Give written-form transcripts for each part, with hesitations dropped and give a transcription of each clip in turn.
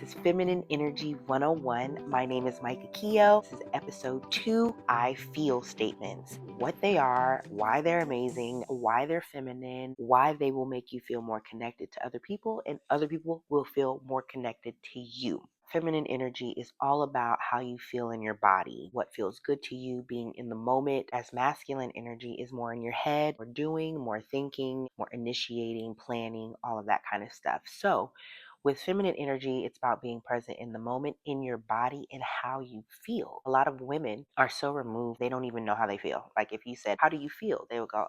is Feminine Energy 101. My name is Micah Keogh. This is episode 2, I Feel Statements. What they are, why they're amazing, why they're feminine, why they will make you feel more connected to other people, and other people will feel more connected to you. Feminine energy is all about how you feel in your body, what feels good to you, being in the moment. As masculine energy is more in your head, more doing, more thinking, more initiating, planning, all of that kind of stuff. So, with feminine energy, it's about being present in the moment, in your body, and how you feel. A lot of women are so removed, they don't even know how they feel. Like if you said, how do you feel? They would go,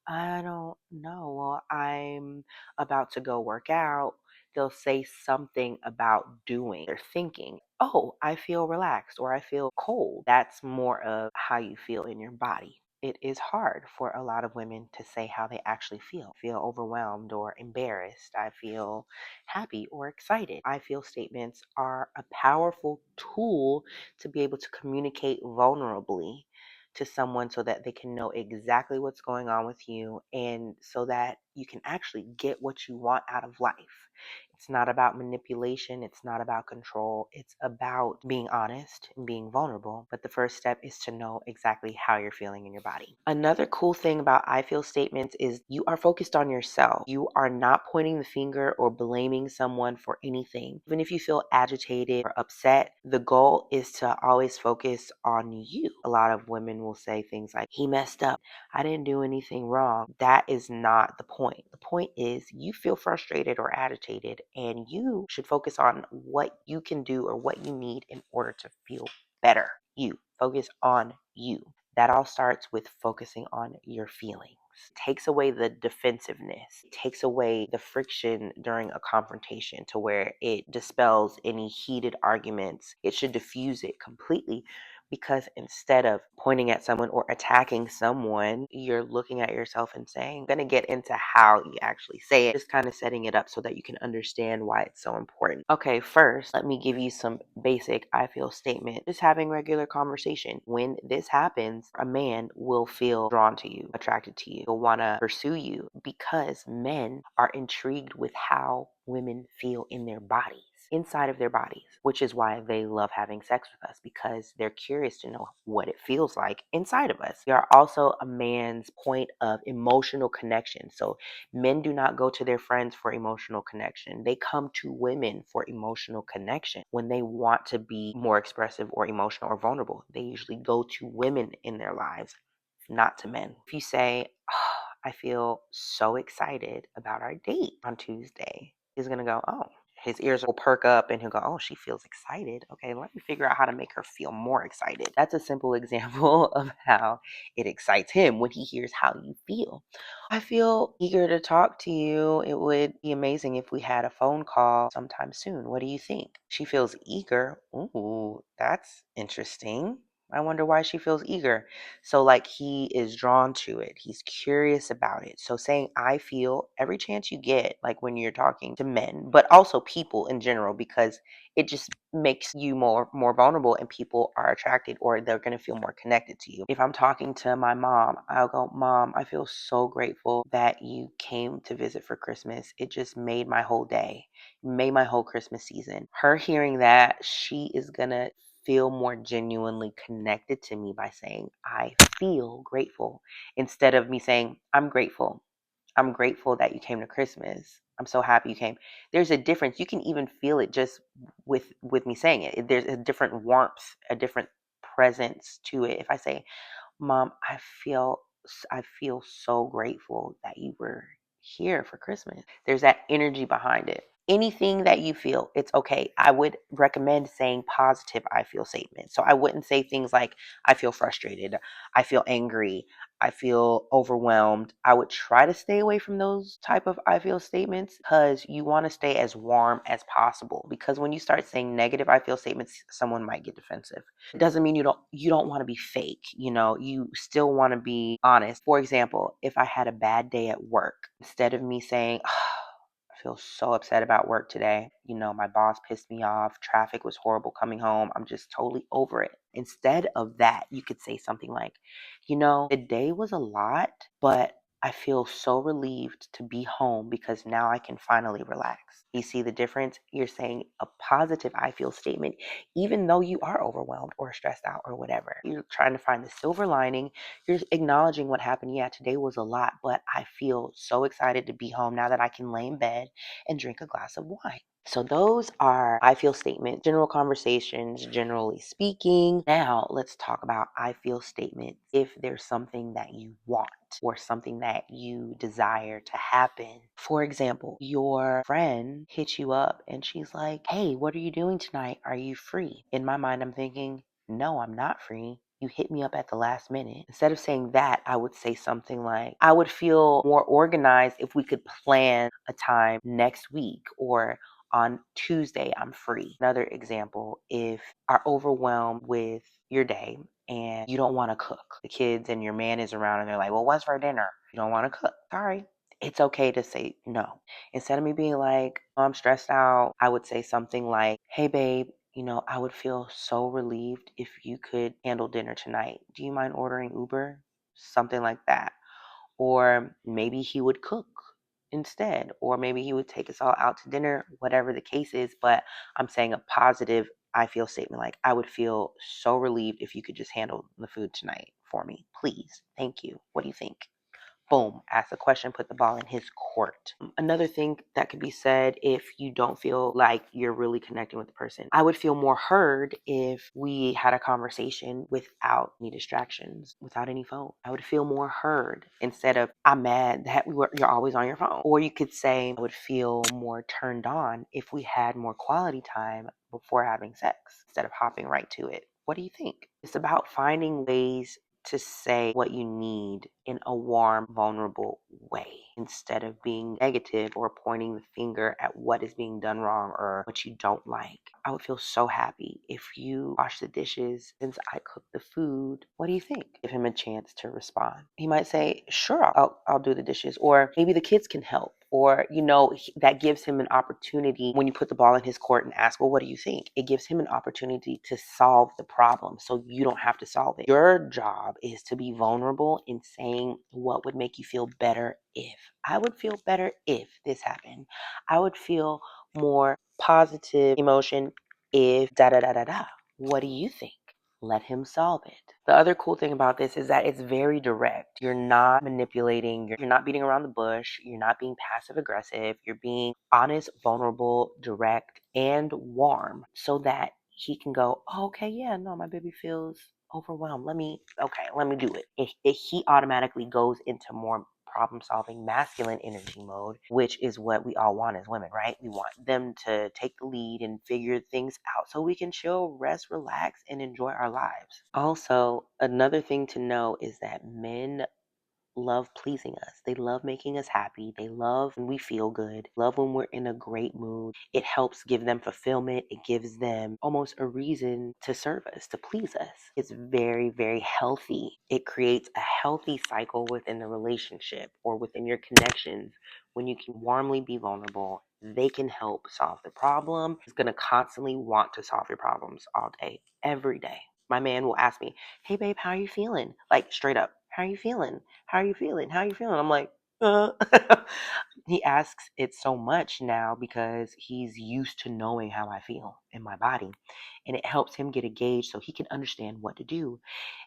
I don't know. Well, I'm about to go work out. They'll say something about doing. They're thinking, oh, I feel relaxed or I feel cold. That's more of how you feel in your body. It is hard for a lot of women to say how they actually feel. I feel overwhelmed or embarrassed. I feel happy or excited. I feel statements are a powerful tool to be able to communicate vulnerably to someone so that they can know exactly what's going on with you and so that you can actually get what you want out of life. It's not about manipulation. It's not about control. It's about being honest and being vulnerable. But the first step is to know exactly how you're feeling in your body. Another cool thing about I feel statements is you are focused on yourself. You are not pointing the finger or blaming someone for anything. Even if you feel agitated or upset, the goal is to always focus on you. A lot of women will say things like, he messed up. I didn't do anything wrong. That is not the point. The point is you feel frustrated or agitated and you should focus on what you can do or what you need in order to feel better. You focus on you. That all starts with focusing on your feelings. It takes away the defensiveness. It takes away the friction during a confrontation to where it dispels any heated arguments. It should diffuse it completely because instead of pointing at someone or attacking someone, you're looking at yourself and saying, I'm going to get into how you actually say it, just kind of setting it up so that you can understand why it's so important. Okay, first, let me give you some basic I feel statement. Just having regular conversation. When this happens, a man will feel drawn to you, attracted to you, will want to pursue you because men are intrigued with how women feel in their bodies, inside of their bodies, which is why they love having sex with us because they're curious to know what it feels like inside of us. We are also a man's point of emotional connection. So men do not go to their friends for emotional connection. They come to women for emotional connection. When they want to be more expressive or emotional or vulnerable, they usually go to women in their lives, not to men. If you say, oh, I feel so excited about our date on Tuesday, he's going to go, oh, his ears will perk up and he'll go, oh, she feels excited. Okay, let me figure out how to make her feel more excited. That's a simple example of how it excites him when he hears how you feel. I feel eager to talk to you. It would be amazing if we had a phone call sometime soon. What do you think? She feels eager. Ooh, that's interesting. I wonder why she feels eager. So, like, he is drawn to it. He's curious about it. So, saying I feel every chance you get, like when you're talking to men, but also people in general, because it just makes you more vulnerable and people are attracted or they're going to feel more connected to you. If I'm talking to my mom, I'll go, Mom, I feel so grateful that you came to visit for Christmas. It just made my whole day, made my whole Christmas season. Her hearing that, she is going to feel more genuinely connected to me by saying, I feel grateful, instead of me saying, I'm grateful. I'm grateful that you came to Christmas. I'm so happy you came. There's a difference. You can even feel it just with me saying it. There's a different warmth, a different presence to it. If I say, Mom, I feel so grateful that you were here for Christmas. There's that energy behind it. Anything that you feel, it's okay. I would recommend saying positive I feel statements. So I wouldn't say things like I feel frustrated, I feel angry, I feel overwhelmed. I would try to stay away from those type of I feel statements because you want to stay as warm as possible. Because when you start saying negative I feel statements, someone might get defensive. It doesn't mean you don't want to be fake. You still want to be honest. For example, if I had a bad day at work, instead of me saying, I feel so upset about work today. My boss pissed me off. Traffic was horrible coming home. I'm just totally over it. Instead of that, you could say something like, the day was a lot, but I feel so relieved to be home because now I can finally relax. You see the difference? You're saying a positive I feel statement, even though you are overwhelmed or stressed out or whatever. You're trying to find the silver lining. You're acknowledging what happened. Yeah, today was a lot, but I feel so excited to be home now that I can lay in bed and drink a glass of wine. So those are I feel statements, general conversations, generally speaking. Now let's talk about I feel statements if there's something that you want or something that you desire to happen. For example, your friend hits you up and she's like, hey, what are you doing tonight? Are you free? In my mind, I'm thinking, no, I'm not free. You hit me up at the last minute. Instead of saying that, I would say something like, I would feel more organized if we could plan a time next week, or on Tuesday, I'm free. Another example, if are overwhelmed with your day and you don't want to cook, the kids and your man is around and they're like, well, what's for dinner? You don't want to cook. Sorry. It's okay to say no. Instead of me being like, oh, I'm stressed out, I would say something like, hey, babe, I would feel so relieved if you could handle dinner tonight. Do you mind ordering Uber? Something like that. Or maybe he would cook instead, or maybe he would take us all out to dinner, whatever the case is. But I'm saying a positive I feel statement, like, I would feel so relieved if you could just handle the food tonight for me, please. Thank you. What do you think? Boom, ask a question, put the ball in his court. Another thing that could be said if you don't feel like you're really connecting with the person, I would feel more heard if we had a conversation without any distractions, without any phone. I would feel more heard instead of, I'm mad that you're always on your phone. Or you could say, I would feel more turned on if we had more quality time before having sex instead of hopping right to it. What do you think? It's about finding ways to say what you need in a warm, vulnerable way instead of being negative or pointing the finger at what is being done wrong or what you don't like. I would feel so happy if you wash the dishes since I cooked the food. What do you think? Give him a chance to respond. He might say, sure, I'll do the dishes, or maybe the kids can help. Or, that gives him an opportunity when you put the ball in his court and ask, well, what do you think? It gives him an opportunity to solve the problem so you don't have to solve it. Your job is to be vulnerable in saying what would make you feel better if. I would feel better if this happened. I would feel more positive emotion if da da da da da. What do you think? Let him solve it. The other cool thing about this is that it's very direct. You're not manipulating, you're not beating around the bush, you're not being passive aggressive, you're being honest, vulnerable, direct, and warm so that he can go, oh, okay, yeah, no, my baby feels overwhelmed. Let me do it. He automatically goes into more problem solving masculine energy mode, which is what we all want as women, right? We want them to take the lead and figure things out so we can chill, rest, relax, and enjoy our lives. Also, another thing to know is that men love pleasing us. They love making us happy. They love when we feel good, love when we're in a great mood. It helps give them fulfillment. It gives them almost a reason to serve us, to please us. It's very, very healthy. It creates a healthy cycle within the relationship or within your connections when you can warmly be vulnerable. They can help solve the problem. It's going to constantly want to solve your problems all day, every day. My man will ask me, hey, babe, how are you feeling? Like, straight up, how are you feeling? How are you feeling? How are you feeling? I'm like, uh. He asks it so much now because he's used to knowing how I feel in my body. And it helps him get a gauge so he can understand what to do.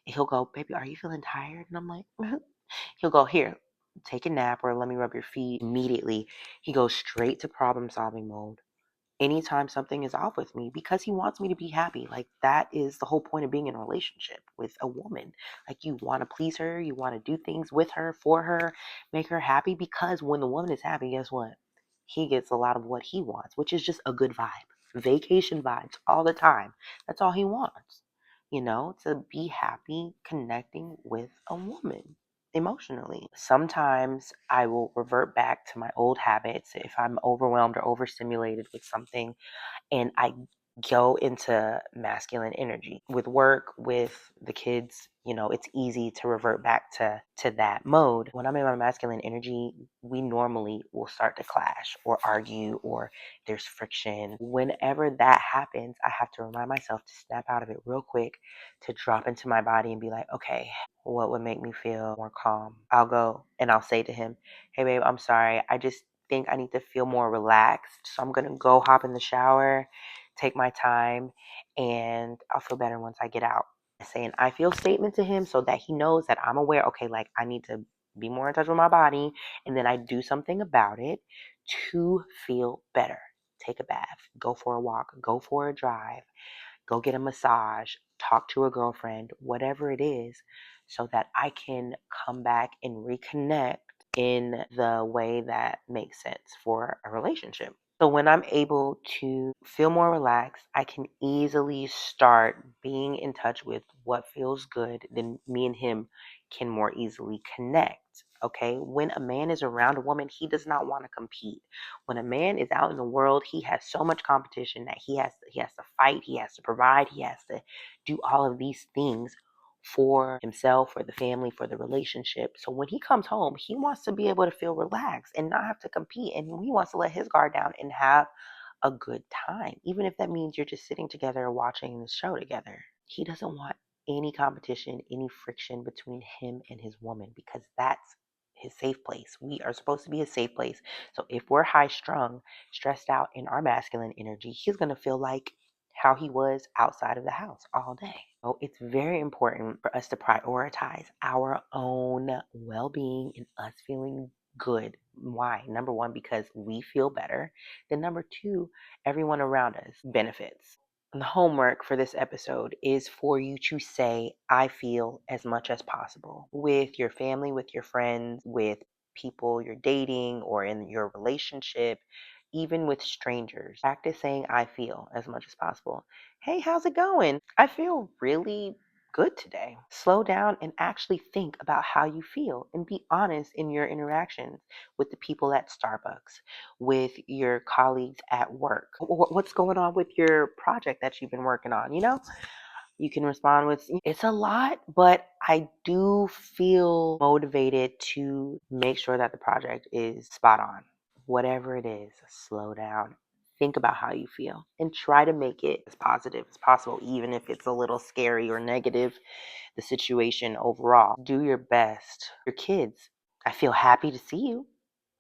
And he'll go, baby, are you feeling tired? And I'm like, he'll go, here, take a nap or let me rub your feet. Immediately, he goes straight to problem solving mode anytime something is off with me because he wants me to be happy. Like, that is the whole point of being in a relationship with a woman. Like, you want to please her, you want to do things with her, for her, make her happy, because when the woman is happy, guess what? He gets a lot of what he wants, which is just a good vibe. Vacation vibes all the time. That's all he wants, to be happy connecting with a woman emotionally. Sometimes I will revert back to my old habits if I'm overwhelmed or overstimulated with something and I go into masculine energy. With work, with the kids, it's easy to revert back to that mode. When I'm in my masculine energy, we normally will start to clash or argue, or there's friction. Whenever that happens, I have to remind myself to snap out of it real quick, to drop into my body and be like, okay, what would make me feel more calm? I'll go and I'll say to him, hey babe, I'm sorry, I just think I need to feel more relaxed, so I'm gonna go hop in the shower, take my time, and I'll feel better once I get out. I say an I feel statement to him so that he knows that I'm aware, okay, like I need to be more in touch with my body, and then I do something about it to feel better. Take a bath, go for a walk, go for a drive, go get a massage, talk to a girlfriend, whatever it is, so that I can come back and reconnect in the way that makes sense for a relationship. So when I'm able to feel more relaxed, I can easily start being in touch with what feels good. Then me and him can more easily connect. Okay. When a man is around a woman, he does not want to compete. When a man is out in the world, he has so much competition that he has to fight, he has to provide, he has to do all of these things for himself, for the family, for the relationship. So when he comes home, he wants to be able to feel relaxed and not have to compete. And he wants to let his guard down and have a good time, even if that means you're just sitting together watching the show together. He doesn't want any competition, any friction between him and his woman, because that's his safe place. We are supposed to be a safe place. So if we're high strung, stressed out in our masculine energy, he's going to feel like how he was outside of the house all day. So it's very important for us to prioritize our own well being and us feeling good. Why? Number one, because we feel better. Then, number two, everyone around us benefits. The homework for this episode is for you to say, I feel, as much as possible with your family, with your friends, with people you're dating or in your relationship, even with strangers. Practice saying, I feel, as much as possible. Hey, how's it going? I feel really good today. Slow down and actually think about how you feel and be honest in your interactions with the people at Starbucks, with your colleagues at work. What's going on with your project that you've been working on? You can respond with, it's a lot, but I do feel motivated to make sure that the project is spot on. Whatever it is, slow down. Think about how you feel and try to make it as positive as possible, even if it's a little scary or negative, the situation overall. Do your best. Your kids, I feel happy to see you.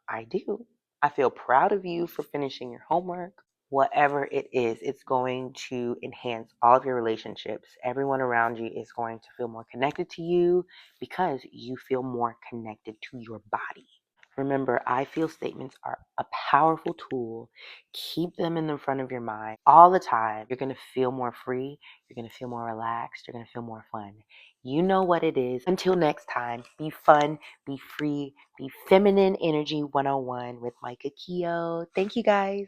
I do. I feel proud of you for finishing your homework. Whatever it is, it's going to enhance all of your relationships. Everyone around you is going to feel more connected to you because you feel more connected to your body. Remember, I feel statements are a powerful tool. Keep them in the front of your mind all the time. You're going to feel more free. You're going to feel more relaxed. You're going to feel more fun. You know what it is. Until next time, be fun, be free, be feminine energy 101 with Micah Keogh. Thank you guys.